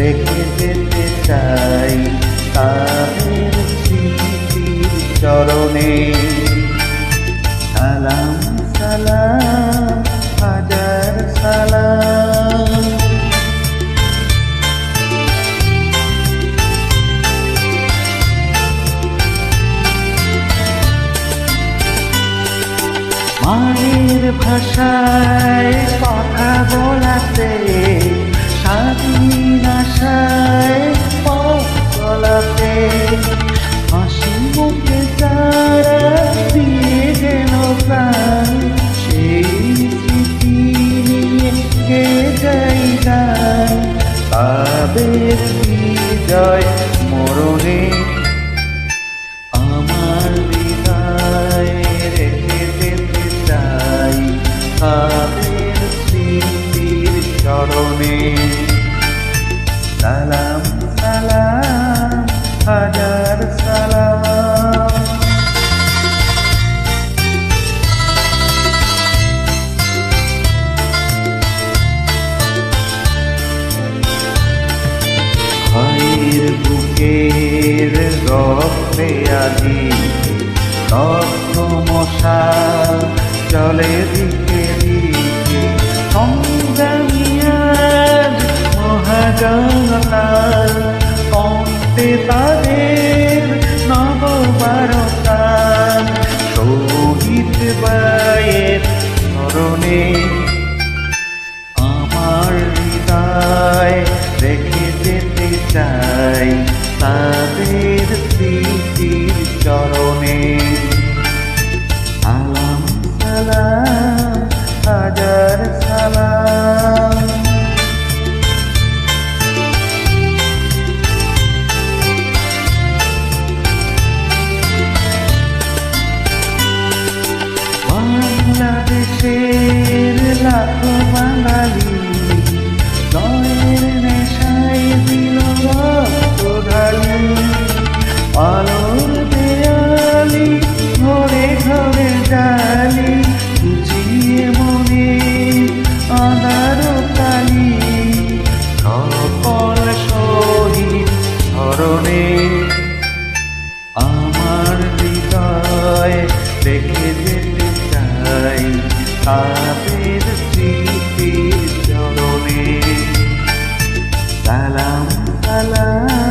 রেখে যেতে চাই তাদের স্মৃতির চরণে। সালাম সালাম হাজার সালাম। মায়ের ভাষায় কথা বলাতে, স্বাধীন আশায় পথ চলাতে, হাসি মুখে তারা দিয়ে গেল প্রাণ। সেই স্মৃতি নিয়ে গেয়ে যাই গান, তাদের বিজয় মরণে। আমার হৃদয় রেখে যেতে চাই তাদের স্মৃতির চরণে। সালাম সালাম হাজার সালাম। ভাইয়ের বুকের রক্তে আজি রক্ত মশাল চলে দিকে দিকে। সংগ্রামী আজ মহাজনতার কণ্ঠে তাদের নববারতার। শহীদ ভাইয়ের স্মরণে আমার হৃদয় রেখে যেতে চাই তাদের স্মৃতির চরণে। সালাম সালাম হাজার সালাম। বাংলাদেশের লাখো বাঙালি জয়ের নেশায় দিল রক্ত ঢালি। আলোর দেয়ালি ঘরে ঘরে জালি, বুঝিয়ে মনে আধার কালি। সকল শহীদ স্মরণে আমার হৃদয় রেখে যেতে চাই তাদের স্মৃতির চরণে। সালাম সালাম